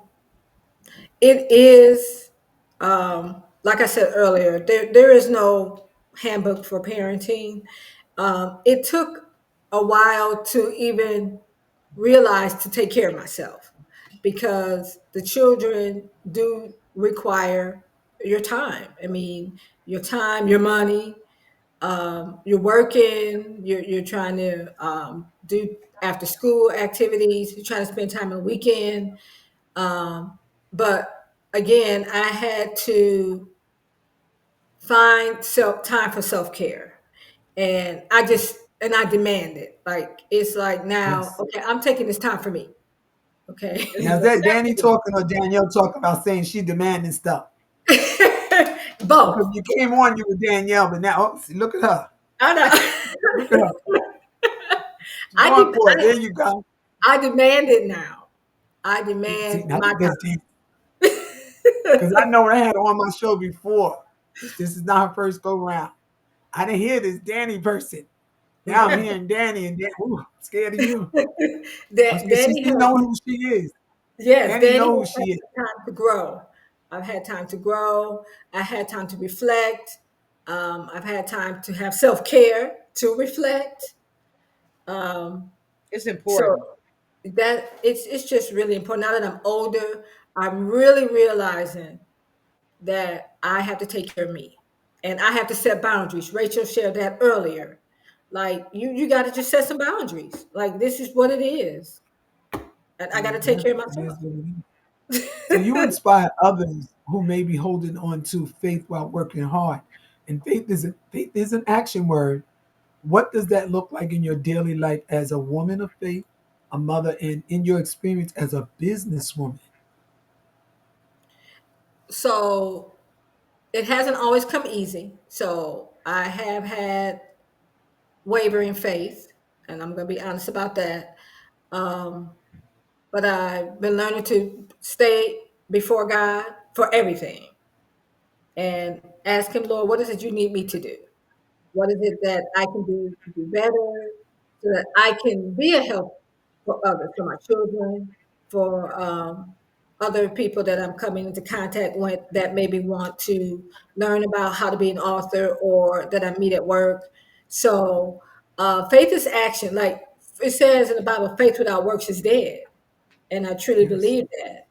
it is, like I said earlier, there is no handbook for parenting. It took a while to even realize to take care of myself because the children do require your time. I mean, your time, your money. You're working. You're trying to do after school activities. You're trying to spend time on the weekend. But again, I had to find self time for self care, and I demand it. Like it's like now, Yes. okay, I'm taking this time for me. Okay, Now is that Danny talking or Danielle talking about saying she demanding stuff? Because both. you came on, you were Danielle, but now see, look at her. I know. Look at her. She's I, going de- for it. There you go. I demand it now. I See, demand now my that's Danny. Because I time. know what I had on my show before. This is not her first go round. I didn't hear this Danny person. Now I'm hearing Danny and Ooh, I'm scared of you. I'm scared. Danny She has, know who she is. yes, Danny Danny know who has she is. had time to grow. I've had time to grow. I had time to reflect. I've had time to have self care to reflect. Um, It's so important. that it's just really important. Now that I'm older, I'm really realizing that I have to take care of me, and I have to set boundaries. Rachel shared that earlier. Like you got to just set some boundaries. Like this is what it is, and I got to take Yeah, care of it is myself. what it is. So you inspire others who may be holding on to faith while working hard. And faith is an action word. What does that look like in your daily life as a woman of faith, a mother, and in your experience as a businesswoman? So it hasn't always come easy. So I have had wavering faith, and I'm going to be honest about that. Um, but I've been learning to stay before God for everything and ask Him, Lord, what is it you need me to do? What is it that I can do to do better so that I can be a help for others, for my children, for other people that I'm coming into contact with that maybe want to learn about how to be an author or that I meet at work. So faith is action. Like it says in the Bible, faith without works is dead. And I truly Yes. believe that.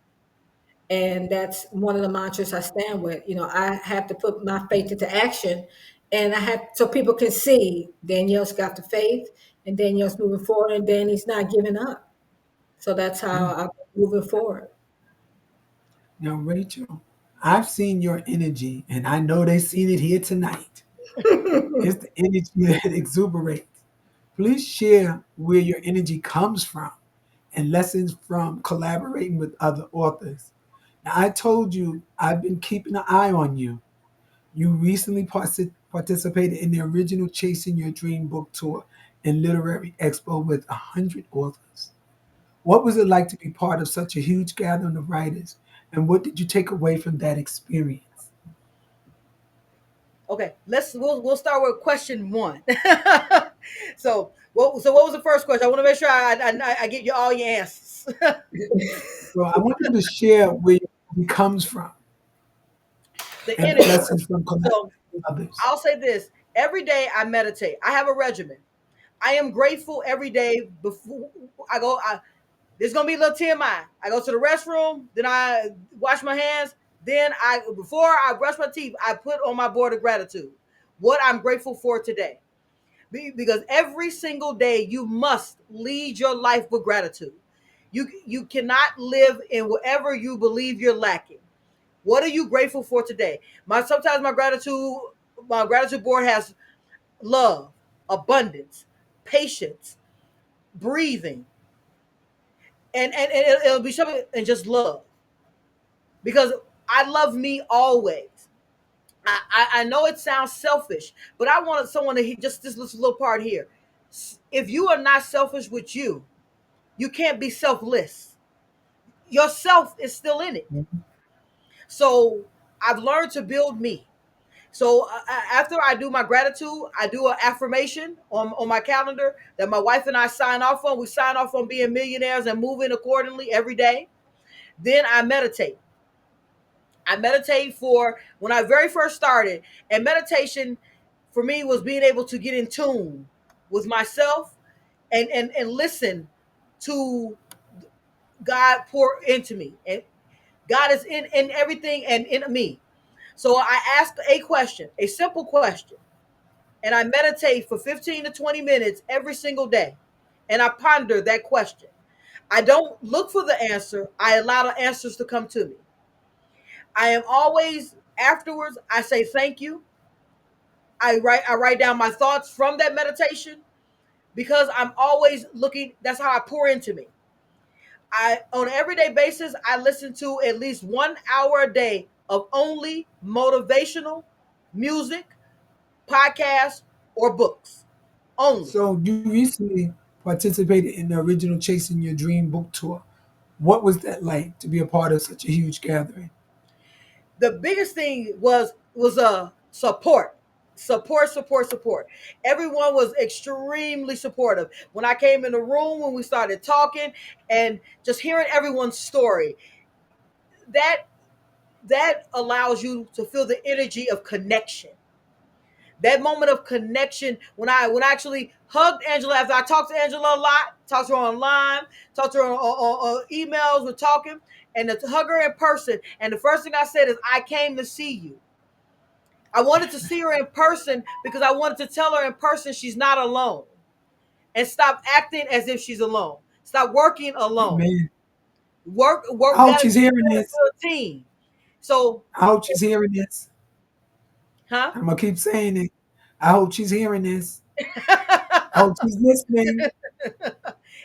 And that's one of the mantras I stand with. You know, I have to put my faith into action, and I have so people can see Danielle's got the faith, and Danielle's moving forward, and Danny's not giving up. So that's how Mm. I'm moving forward. Now, Rachel, I've seen your energy, and I know they've seen it here tonight. It's the energy that exuberates. Please share where your energy comes from and lessons from collaborating with other authors. Now, I told you I've been keeping an eye on you. You recently participated in the original Chasing Your Dream book tour and literary expo with 100 authors. What was it like to be part of such a huge gathering of writers? And what did you take away from that experience? Okay, we'll start with question one. So what was the first question? I want to make sure I get you all your answers. So I want you to share where your energy comes from The and energy. lessons from collaborating So with others. I'll say this: every day I meditate. I have a regimen. I am grateful every day before I go. There's gonna be a little TMI. I go to the restroom, then I wash my hands, then I before I brush my teeth, I put on my board of gratitude what I'm grateful for today. Because every single day you must lead your life with gratitude. You cannot live in whatever you believe you're lacking. What are you grateful for today? Sometimes my gratitude board has love, abundance, patience, breathing, and it'll be something and just love. because I love me always. I know it sounds selfish, but I wanted someone to just this little part here. If you are not selfish with you can't be selfless. Yourself is still in it. Mhm. So I've learned to build me. So after I do my gratitude, I do an affirmation on my calendar that my wife and I sign off on. We sign off on being millionaires and moving accordingly every day. Then I meditate. I meditate for when I very first started, and meditation for me was being able to get in tune with myself and listen to God pour into me. And God is in everything and in me. So I ask a question, a simple question, and I meditate for 15 to 20 minutes every single day. And I ponder that question. I don't look for the answer, I allow the answers to come to me. I am always afterwards, I say thank you. I write down my thoughts from that meditation because I'm always looking, that's how I pour into me. I on an everyday basis, I listen to at least 1 hour a day of only motivational music, podcasts, or books. Only. So you recently participated in the original Chasing Your Dream book tour. What was that like to be a part of such a huge gathering? The biggest thing was support. Support. Everyone was extremely supportive. When I came in the room, when we started talking and just hearing everyone's story, that that allows you to feel the energy of connection. That moment of connection when I actually hugged Angela after I talked to Angela a lot, talked to her online, talked to her on emails, we're talking, and to hug her in person. And the first thing I said is, I came to see you. I wanted to see her in person because I wanted to tell her in person she's not alone. And stop acting as if she's alone. Stop working alone. Man, I Work hope gotta she's be hearing this. a team. So, I hope she's hearing this. huh? I'm gonna keep saying it. I hope she's hearing this. I hope she's listening.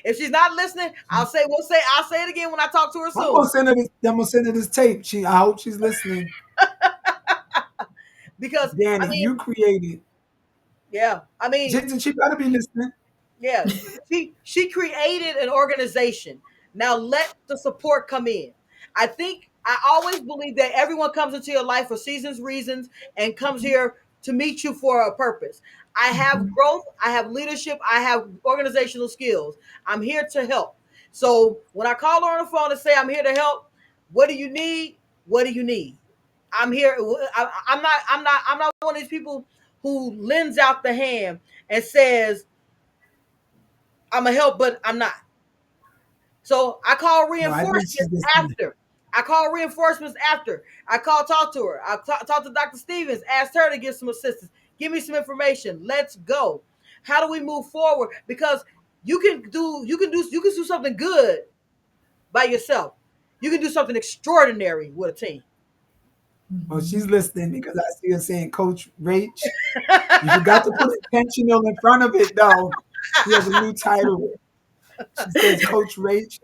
If she's not listening, I'll say it again when I talk to her I'm gonna soon. send her this. I'm gonna send her this tape. I hope she's listening. Because I Danny, mean, you created. yeah, I mean, She better be listening. yeah, she created an organization. Now let the support come in. I always believe that everyone comes into your life for seasons, reasons, and comes here to meet you for a purpose. I have Mhm. growth, I have leadership, I have organizational skills. I'm here to help. So when I call her on the phone and say I'm here to help, what do you need? What do you need? I'm here. I'm not one of these people who lends out the hand and says I'm a help, but I'm not. So I call No, I think she's reinforcements listening. after. I call reinforcements after. I talk to her. Talk to Dr. Stevens, asked her to give some assistance. Give me some information. Let's go. How do we move forward? Because you can do something good by yourself. You can do something extraordinary with a team. Well, she's listening because I see her saying Coach Rach. You forgot to put intentional in front of it, though. She has a new title. She says Coach Rach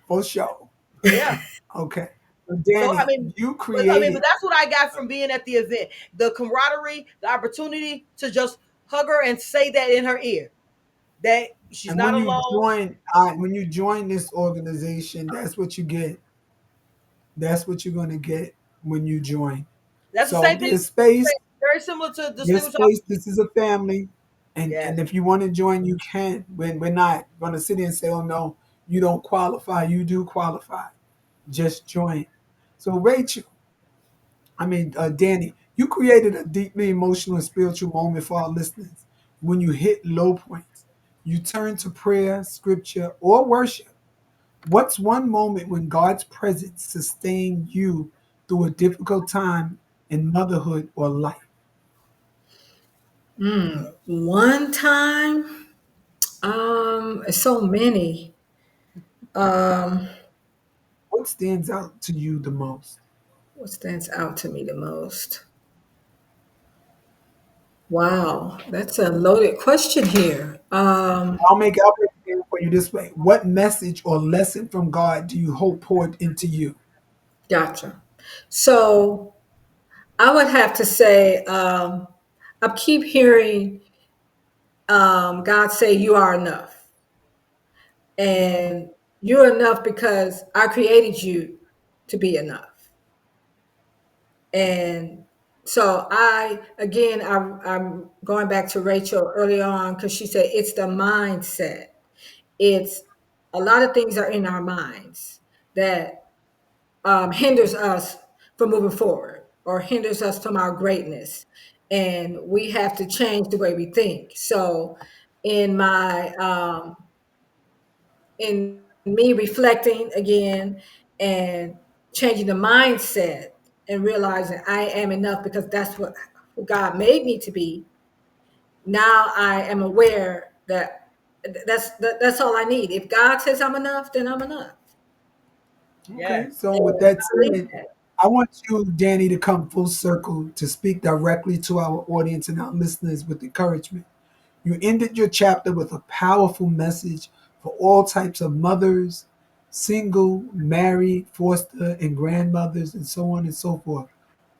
for show. Yeah. Okay. So So Danny, you but created. that's what I got from being at the event. The camaraderie, the opportunity to just hug her and say that in her ear. That she's And not alone. when you join this organization, that's what you get. That's what you're gonna get when you join. That's the So same thing. there's space. Very similar to the There's Distinguished space. Officer. This is a family, Yes. and if you want to join, you can. We're not gonna sit here and say, "Oh no, you don't qualify." You do qualify. Just join. So Rachel, Danny, you created a deeply emotional and spiritual moment for our listeners. When you hit low points, you turn to prayer, scripture, or worship. What's one moment when God's presence sustained you through a difficult time in motherhood or life? One time, so many. Um, What stands out to you the most? what stands out to me the most? Wow, that's a loaded question here. I'll break it down for you this way. What message or lesson from God do you hope poured into you? Gotcha. So I would have to say, I keep hearing God say, "You are enough," and you're enough because I created you to be enough. And so I'm going back to Rachel early on because she said it's the mindset. It's a lot of things are in our minds that hinders us from moving forward or hinders us from our greatness, and we have to change the way we think. So, in my in me reflecting again and changing the mindset and realizing I am enough because that's what who God made me to be. Now I am aware that that's all I need. If God says I'm enough, then I'm enough. Okay, Yes. so with And that I believe said, that. I want you, Danny, to come full circle to speak directly to our audience and our listeners with encouragement. You ended your chapter with a powerful message for all types of mothers, single, married, foster, and grandmothers, and so on and so forth.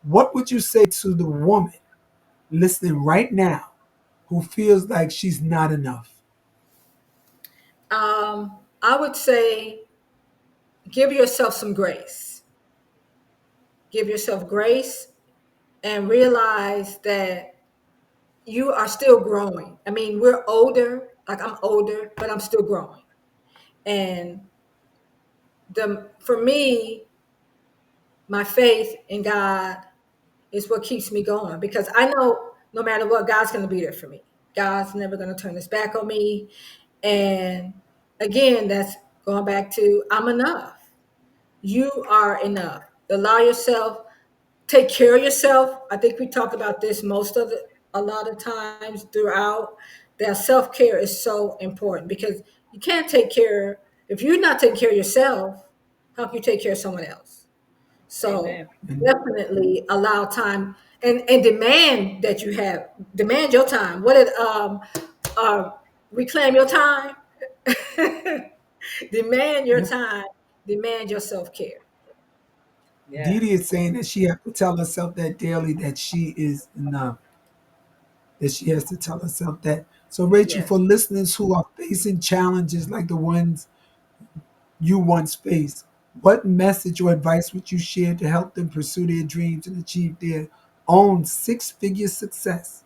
What would you say to the woman listening right now who feels like she's not enough? I would say give yourself some grace. Give yourself grace and realize that you are still growing. I mean, we're older, like I'm older, but I'm still growing. And the for me, my faith in God is what keeps me going because I know no matter what, God's going to be there for me. God's never going to turn his back on me. And again, that's going back to I'm enough. You are enough. Allow yourself, take care of yourself. I think we talked about this a lot of times throughout that self-care is so important because you can't take care if you're not taking care of yourself, how can you take care of someone else? So Amen. And definitely allow time and demand your time. What did uh reclaim your time? Demand your yeah, time, demand your self-care. Didi Yes. is saying that she has to tell herself that daily that she is enough, that she has to tell herself that. So, Rachel, Yes. for listeners who are facing challenges like the ones you once faced, what message or advice would you share to help them pursue their dreams and achieve their own six-figure success?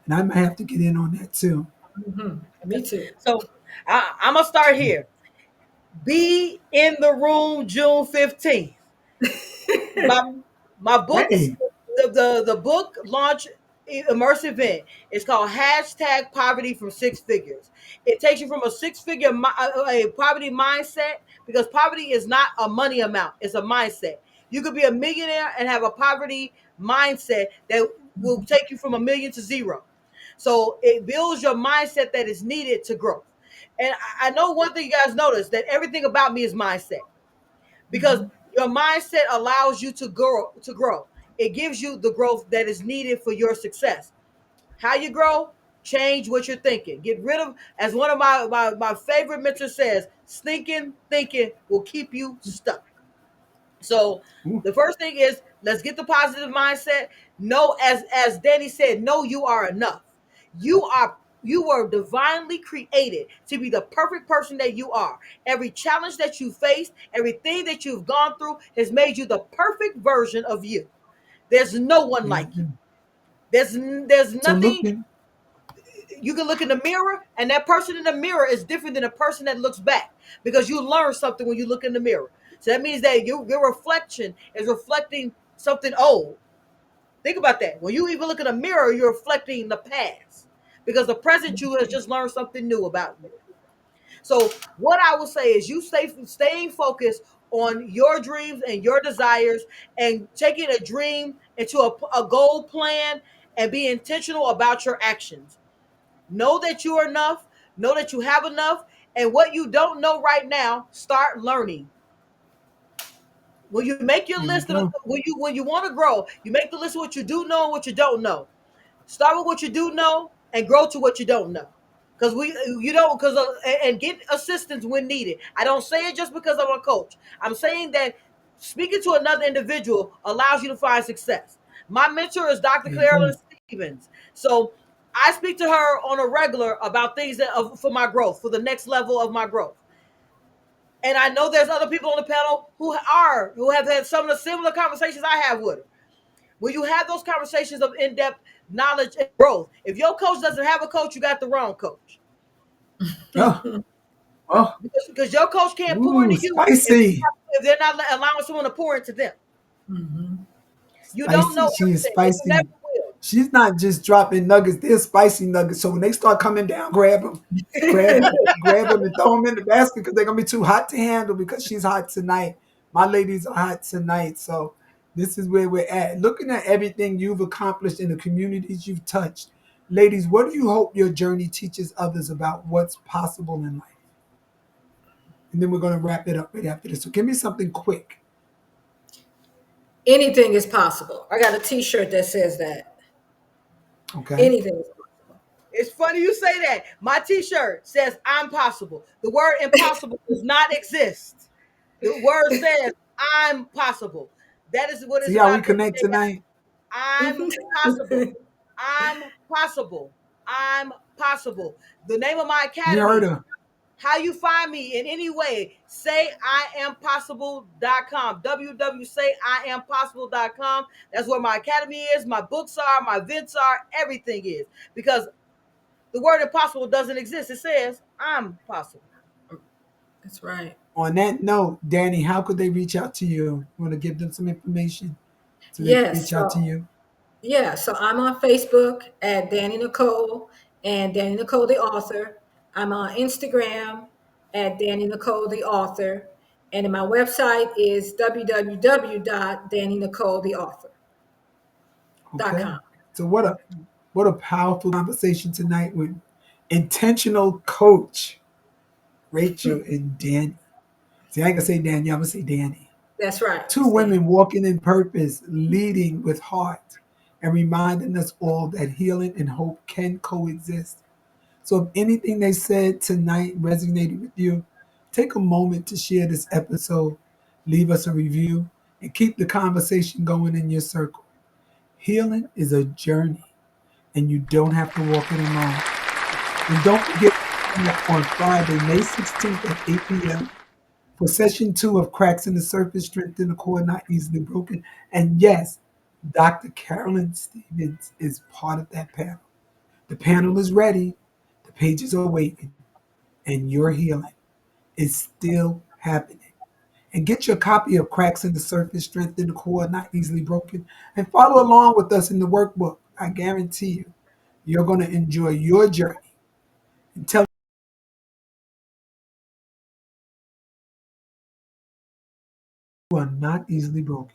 And I might have to get in on that too. Me too. So I'm gonna start here. Be in the room June 15th. My my books, Hey, the book launch immersive event is called hashtag poverty from six figures. It takes you from a six-figure a poverty mindset because poverty is not a money amount, it's a mindset. You could be a millionaire and have a poverty mindset that will take you from a million to zero. So it builds your mindset that is needed to grow. And I know one thing you guys notice that everything about me is mindset because your mindset allows you to grow. It gives you the growth that is needed for your success. How you grow? Change what you're thinking. Get rid of, as one of my favorite mentors says, stinking thinking will keep you stuck. So ooh, the first thing is let's get the positive mindset. Know, as Danny said, know you are enough. You were divinely created to be the perfect person that you are. Every challenge that you faced, everything that you've gone through has made you the perfect version of you. There's no one like you. amen. There's So nothing. looking, You can look in the mirror, and that person in the mirror is different than a person that looks back because you learn something when you look in the mirror. So that means that your reflection is reflecting something old. Think about that. When you even look in a mirror, you're reflecting the past because the present you has just learned something new about you. So what I would say is you staying focused on your dreams and your desires and taking a dream into a goal plan and be intentional about your actions. Know that you are enough. Know that you have enough. And what you don't know right now, start learning. When you make your there we list of go. when you want to grow, you make the list of what you do know and what you don't know. Start with what you do know and grow to what you don't know. Because we you don't because and get assistance when needed. I don't say it just because I'm a coach. I'm saying that Speaking to another individual allows you to find success. My mentor is Dr. There you Carolyn go. Stevens. So I speak to her on a regular about things that for my growth, for the next level of my growth. And I know there's other people on the panel who have had some of the similar conversations I have with her. When you have those conversations of in-depth knowledge and growth, if your coach doesn't have a coach, you got the wrong coach. Oh, oh, Because your coach can't pour ooh, into you spicy. if they're not allowing someone to pour into them. Mhm. You don't Spicy. know She is everything, and you never spicy. will. She's not just dropping nuggets. They're spicy nuggets. So when they start coming down, grab them, and throw them in the basket because they're gonna be too hot to handle. Because she's hot tonight. My ladies are hot tonight. So this is where we're at. Looking at everything you've accomplished in the communities you've touched, ladies, what do you hope your journey teaches others about what's possible in life? And then we're gonna wrap it up right after this. So give me something quick, Anything is possible. I got a T-shirt that says that. okay? Anything is possible. It's funny you say that. My T-shirt says "I'm possible." The word "impossible" does not exist. The word says "I'm possible." That is what it's See how we about. Day connect to day, guys. tonight? I'm possible. I'm possible. I'm possible. The name of my You heard academy. her. How you find me in any way, say I am possible.com. www.sayIampossible.com. That's where my academy is, my books are, my events are, everything is. Because the word impossible doesn't exist. It says I'm possible. That's right. On that note, Danny, how could they reach out to you? You want to give them some information so they can Yes. reach out to So you? yeah. So I'm on Facebook at Danny Nicole and Danny Nicole the author. I'm on Instagram at Danny Nicole the author, and my website is www.dannynicoletheauthor.com. Okay. So what a powerful conversation tonight with intentional coach Rachel and Danny. See, I ain't gonna say Danielle, I'm gonna say Danny. That's right. Two It's Danny. women walking in purpose, leading with heart, and reminding us all that healing and hope can coexist. So if anything they said tonight resonated with you, take a moment to share this episode, leave us a review, and keep the conversation going in your circle. Healing is a journey, and you don't have to walk it alone. And don't forget on Friday, May 16th at 8 p.m. for session two of Cracks in the Surface, Strength in the Core Not Easily Broken. And yes, Dr. Carolyn Stevens is part of that panel. The panel is ready, the pages are waiting, and your healing is still happening. And get your copy of Cracks in the Surface, Strength in the Core Not Easily Broken, and follow along with us in the workbook. I guarantee you're going to enjoy your journey and tell you are not easily broken.